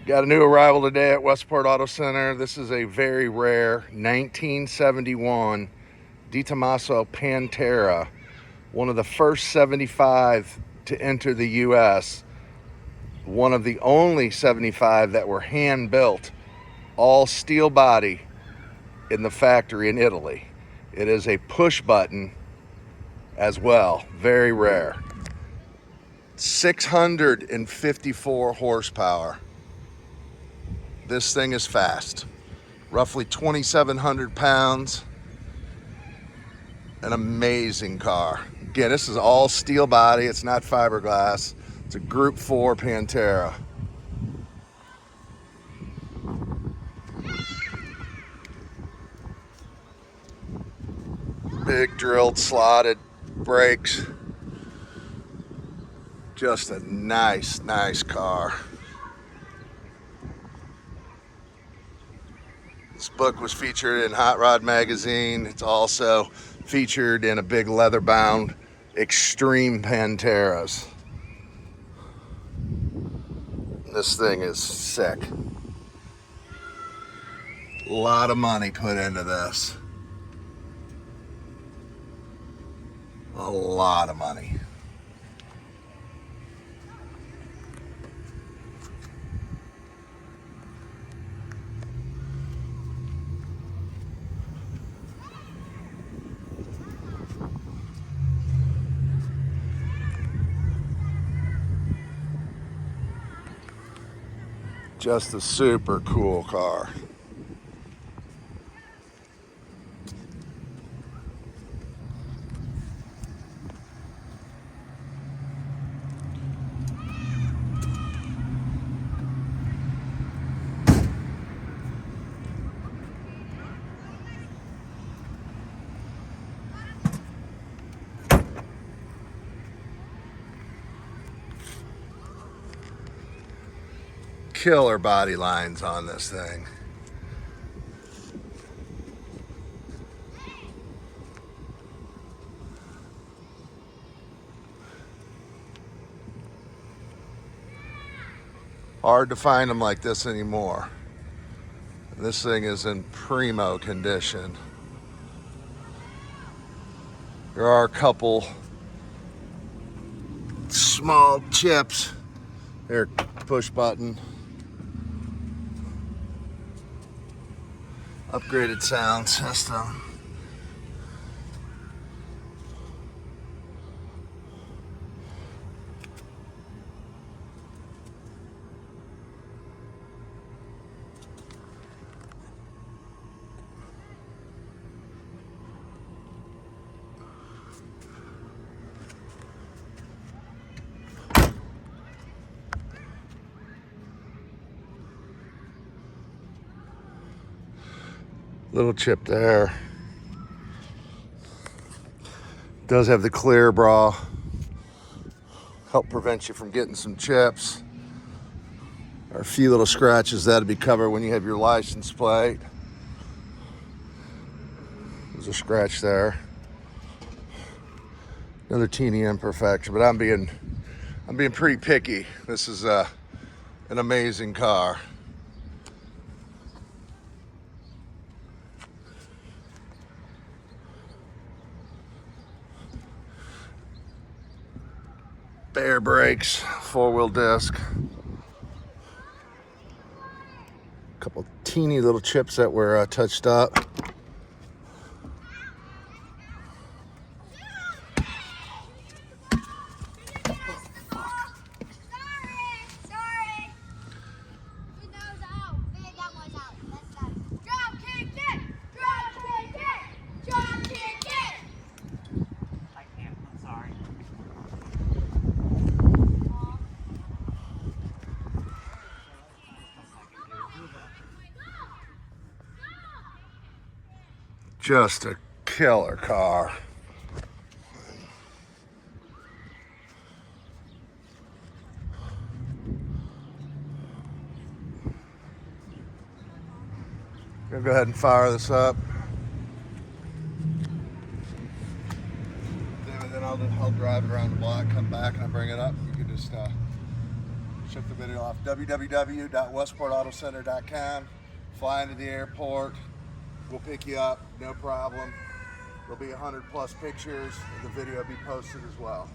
Got a new arrival today at Westport Auto Center. This is a very rare 1971 DeTomaso Pantera, one of the first 75 to enter the U.S., one of the only 75 that were hand-built, all steel body in the factory in Italy. It is a push button as well, very rare. 654 horsepower. This thing is fast. Roughly 2,700 pounds. An amazing car. Again, this is all steel body. It's not fiberglass. It's a Group 4 Pantera. Big drilled slotted brakes. Just a nice car. This book was featured in Hot Rod magazine. It's also featured in a big leather-bound Extreme Panteras. This thing is sick. A lot of money put into this. A lot of money. Just a super cool car. Killer body lines on this thing. Hard to find them like this anymore. This thing is in primo condition. There are a couple small chips. There, push button. Upgraded sound system. Little chip there. Does have the clear bra. Help prevent you from getting some chips. Or a few little scratches that'll be covered when you have your license plate. There's a scratch there. Another teeny imperfection, but I'm being pretty picky. This is an amazing car. Bare brakes, 4-wheel disc. A couple teeny little chips that were touched up. Just a killer car. Gonna go ahead and fire this up. Then I'll drive it around the block, come back, and I bring it up. You can just shut the video off. www.westportautocenter.com. Fly into the airport. We'll pick you up, no problem. There'll be 100+ pictures, and the video will be posted as well.